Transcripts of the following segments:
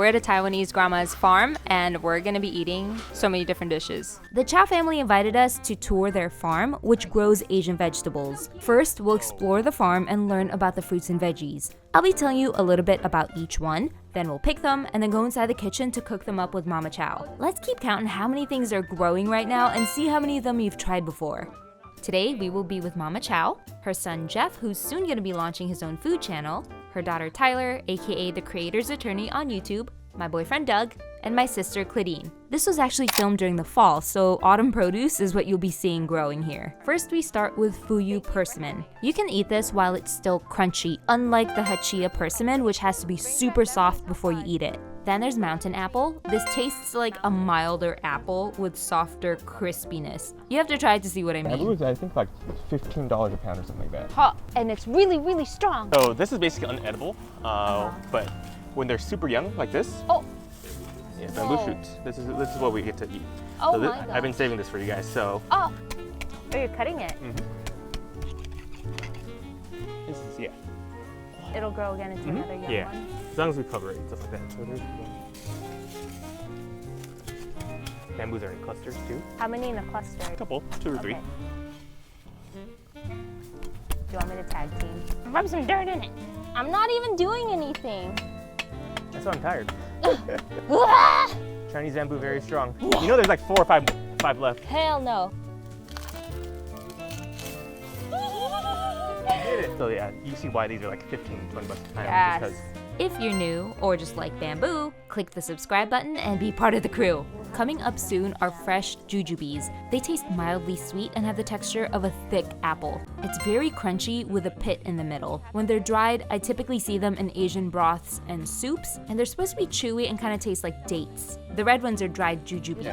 at a Taiwanese grandma's farm, and we're gonna be eating so many different dishes. The Chou family invited us to tour their farm, which grows Asian vegetables. First, we'll explore the farm and learn about the fruits and veggies. I'll be telling you a little bit about each one, then we'll pick them and then go inside the kitchen to cook them up with Mama Chou. Let's keep counting how many things are growing right now and see how many of them you've tried before. Today, we will be with Mama Chou, her son Jeff, who's soon going to be launching his own food channel, her daughter Tyler, aka the creator's attorney on YouTube, my boyfriend Doug, and my sister Claudine. This was actually filmed during the fall, so autumn produce is what you'll be seeing growing here. First, we start with fuyu persimmon. You can eat this while it's still crunchy, unlike the hachia persimmon, which has to be super soft before you eat it. Then there's mountain apple. This tastes like a milder apple with softer crispiness. You have to try it to see what I mean. Bamboo is, I think, like $15 a pound or something like that. Huh, and it's really, really strong. So this is basically unedible, but when they're super young, like this, yeah, bamboo shoots. This is what we get to eat. Oh so my God. I've been saving this for you guys. So. Oh, you're cutting it. This is, yeah. It'll grow again into another young one. As long as we cover it and stuff like that. So there's bamboos are in clusters too. How many in a cluster? A couple, 2 or 3. Okay. Do you want me to tag team? Rub some dirt in it. I'm not even doing anything. That's why I'm tired. Ah! Chinese bamboo, very strong. You know there's like 4 or 5 left. Hell no. So yeah, you see why these are like 15, 20 bucks a time. Yes. Because If you're new or just like bamboo, click the subscribe button and be part of the crew. Coming up soon are fresh jujubes. They taste mildly sweet and have the texture of a thick apple. It's very crunchy with a pit in the middle. When they're dried, I typically see them in Asian broths and soups, and they're supposed to be chewy and kind of taste like dates. The red ones are dried jujubes.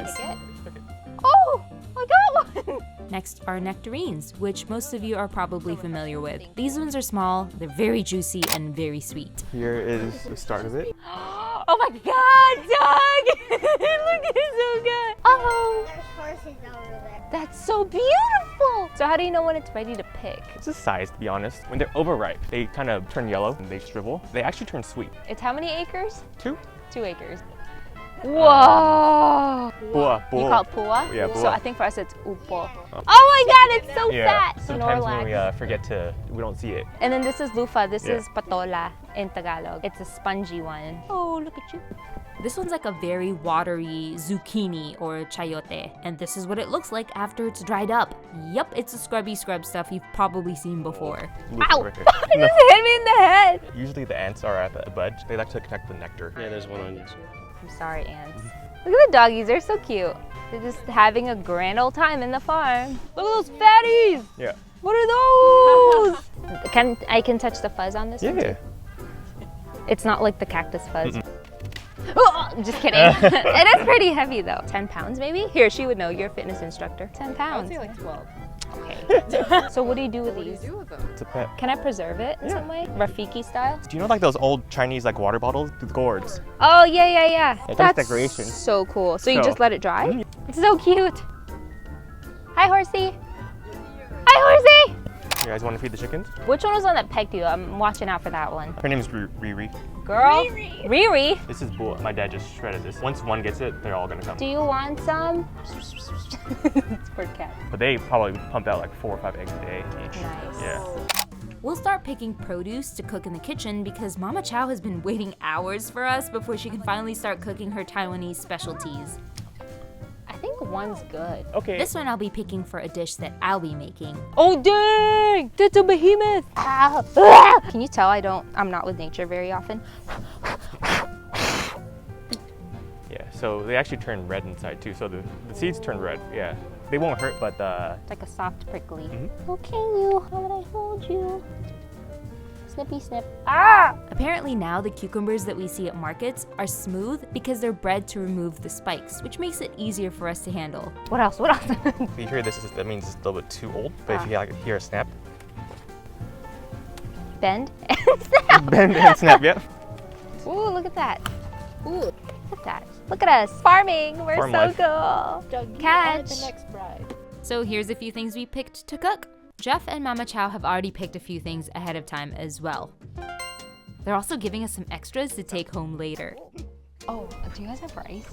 Oh, I got one! Next are nectarines, which most of you are probably familiar with. These ones are small, they're very juicy and very sweet. here is the start of it. Oh my God, Doug! Look, it's so good. Oh, There's horses over there. that's so beautiful. So how do you know when it's ready to pick? It's the size, to be honest. When they're overripe, they kind of turn yellow and they shrivel. They actually turn sweet. It's how many acres? 2. 2 acres. Whoa! Pua, You call it pua? Yeah, pua. So I think for us it's upo. Oh my God, it's so Yeah. fat. Sometimes when Snorlax. we don't see it. And then this is lufa. This Yeah. is patola in Tagalog. It's a spongy one. Oh, look at you. This one's like a very watery zucchini or chayote. And this is what it looks like after it's dried up. Yup, it's the scrubby scrub stuff you've probably seen before. Look Ow! right there. It just hit me in the head. Usually the ants are at the bud. They like to collect the nectar. Yeah, there's one on you. I'm sorry, ants. Look at the doggies, they're so cute. They're just having a grand old time in the farm. Look at those fatties! Yeah. What are those? I can touch the fuzz on this one too? It's not like the cactus fuzz. Oh, just kidding. It is pretty heavy though. 10 pounds maybe? Here, she would know, you're a fitness instructor. 10 pounds. I'd say like 12. Okay. So what do you do with What do you these? do with them? It's a pet. Can I preserve it in some way? Rafiki style? Do you know like those old Chinese like water bottles? The gourds. Oh, yeah. That's That's decoration. so cool. So you So- just let it dry? It's so cute. Hi, horsey. Hi, horsey. You guys want to feed the chickens? Which one was the one that pegged you? I'm watching out for that one. Her name is Riri. Girl. Riri. This is bull. My dad just shredded this. Once one gets it, they're all gonna come. Do you want some? It's for cat. But they probably pump out like 4 or 5 eggs a day each. Nice. Yeah. We'll start picking produce to cook in the kitchen because Mama Chou has been waiting hours for us before she can finally start cooking her Taiwanese specialties. I think one's good. Okay. This one I'll be picking for a dish that I'll be making. Oh dang! That's a behemoth! Ow. Ah! Can you tell I'm not with nature very often? Yeah. So they actually turn red inside too. So the seeds turn red. Yeah. They won't hurt, but It's like a soft prickly. Mhm. Oh, can you? How would I hold you? Snippy snip. Ah! Apparently now the cucumbers that we see at markets are smooth because they're bred to remove the spikes, which makes it easier for us to handle. What else? What else? if you hear this, that means it's a little bit too old. But if you like, hear a snap, Bend and snap. bend and snap. Yep. Ooh, look at that. Ooh, look at that. Look at us farming. We're Farm so life. cool. Doug, you Catch. are the next bride. So here's a few things we picked to cook. Jeff and Mama Chou have already picked a few things ahead of time as well. They're also giving us some extras to take home later. Oh, do you guys have rice?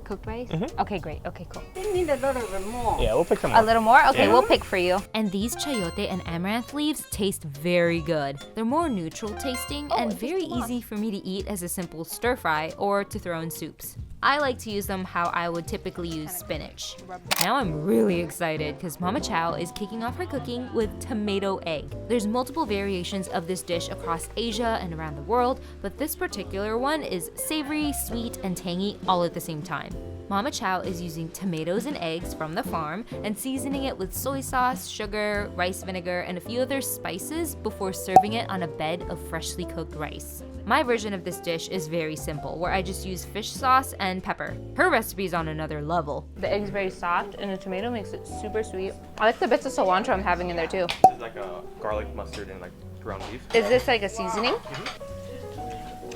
Cooked rice? Mm-hmm. Okay, great. Okay, cool. You need a little bit more. Yeah, we'll pick some more. A little more? Okay, Yeah. we'll pick for you. And these chayote and amaranth leaves taste very good. They're more neutral tasting and very easy for me to eat as a simple stir fry or to throw in soups. I like to use them how I would typically use spinach. Now I'm really excited because Mama Chou is kicking off her cooking with tomato egg. There's multiple variations of this dish across Asia and around the world, but this particular one is savory, sweet, and tangy all at the same time. Mama Chou is using tomatoes and eggs from the farm and seasoning it with soy sauce, sugar, rice vinegar, and a few other spices before serving it on a bed of freshly cooked rice. My version of this dish is very simple, where I just use fish sauce and pepper. Her recipe is on another level. The egg's very soft and the tomato makes it super sweet. I like the bits of cilantro I'm having in there too. This is like a garlic mustard and like ground beef. Is this like a seasoning?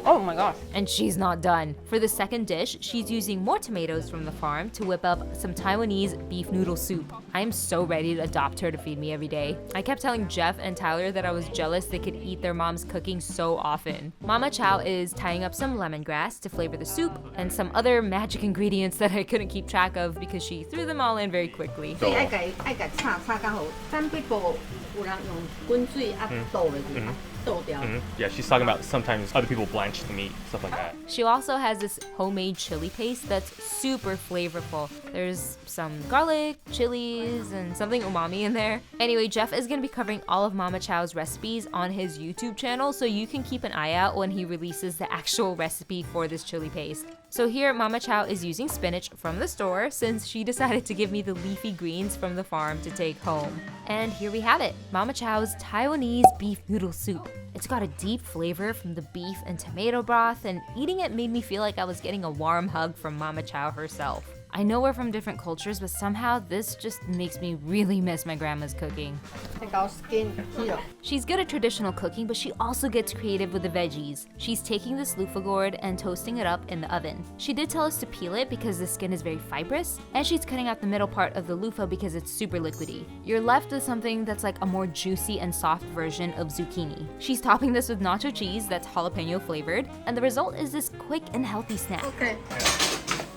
Oh my gosh. And she's not done. For the second dish, she's using more tomatoes from the farm to whip up some Taiwanese beef noodle soup. I am so ready to adopt her to feed me every day. I kept telling Jeff and Tyler that I was jealous they could eat their mom's cooking so often. Mama Chou is tying up some lemongrass to flavor the soup and some other magic ingredients that I couldn't keep track of because she threw them all in very quickly. 所以愛甲炒剛好，咱必部有人用滾水倒落去，倒掉。Yeah, she's talking about sometimes other people blanch the meat, stuff like that. She also has this homemade chili paste that's super flavorful. There's some garlic, chilies, and something umami in there. Anyway, Jeff is gonna be covering all of Mama Chow's recipes on his YouTube channel, so you can keep an eye out when he releases the actual recipe for this chili paste. So here, Mama Chou is using spinach from the store since she decided to give me the leafy greens from the farm to take home. And here we have it, Mama Chow's Taiwanese beef noodle soup. It's got a deep flavor from the beef and tomato broth, and eating it made me feel like I was getting a warm hug from Mama Chou herself. I know we're from different cultures, but somehow this just makes me really miss my grandma's cooking. Take our skin here. She's good at traditional cooking, but she also gets creative with the veggies. She's taking this loofah gourd and toasting it up in the oven. She did tell us to peel it because the skin is very fibrous, and she's cutting out the middle part of the loofah because it's super liquidy. You're left with something that's like a more juicy and soft version of zucchini. She's topping this with nacho cheese that's jalapeno flavored, and the result is this quick and healthy snack. Okay.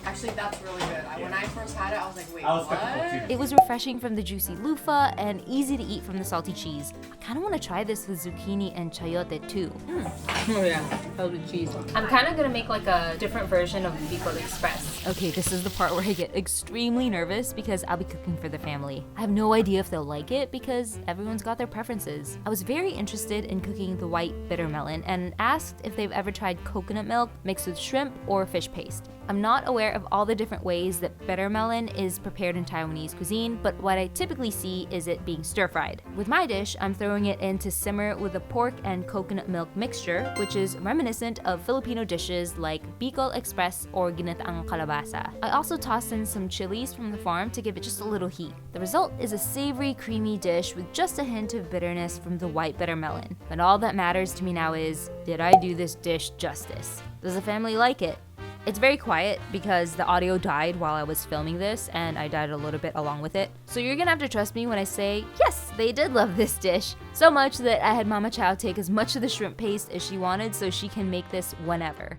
Actually, that's really good. When I first had it, I was like, wait, I was what? skeptical too. It was refreshing from the juicy loofah and easy to eat from the salty cheese. I kind of want to try this with zucchini and chayote too. Oh yeah, that was cheese. I'm kind of gonna make like a different version of Bicol Express. Okay, this is the part where I get extremely nervous because I'll be cooking for the family. I have no idea if they'll like it because everyone's got their preferences. I was very interested in cooking the white bittermelon and asked if they've ever tried coconut milk mixed with shrimp or fish paste. I'm not aware of all the different ways that bittermelon is prepared in Taiwanese cuisine, but what I typically see is it being stir-fried. With my dish, I'm throwing it in to simmer with a pork and coconut milk mixture, which is reminiscent of Filipino dishes like Bicol Express or ginataang kalabasa. I also tossed in some chilies from the farm to give it just a little heat. The result is a savory, creamy dish with just a hint of bitterness from the white bittermelon. But all that matters to me now is, did I do this dish justice? Does the family like it? It's very quiet because the audio died while I was filming this and I died a little bit along with it. So you're gonna have to trust me when I say, yes, they did love this dish. So much that I had Mama Chou take as much of the shrimp paste as she wanted so she can make this whenever.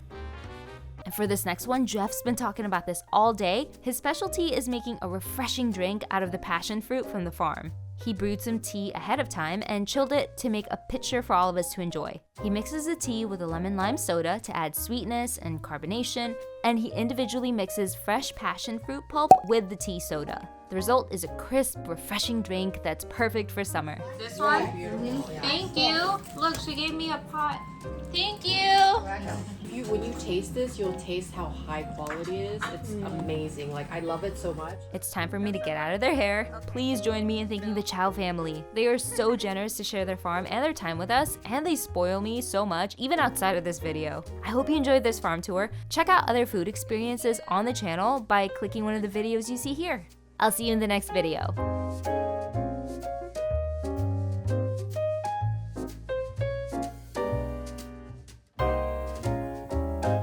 And for this next one, Jeff's been talking about this all day. His specialty is making a refreshing drink out of the passion fruit from the farm. He brewed some tea ahead of time and chilled it to make a pitcher for all of us to enjoy. He mixes the tea with a lemon lime soda to add sweetness and carbonation, and he individually mixes fresh passion fruit pulp with the tea soda. The result is a crisp, refreshing drink that's perfect for summer. This one? Thank you. Look, she gave me a pot. Thank you. When you taste this, you'll taste how high quality it is. It's amazing. Like, I love it so much. It's time for me to get out of their hair. Please join me in thanking the Chou family. They are so generous to share their farm and their time with us, and they spoil me so much, even outside of this video. I hope you enjoyed this farm tour. Check out other food experiences on the channel by clicking one of the videos you see here. I'll see you in the next video.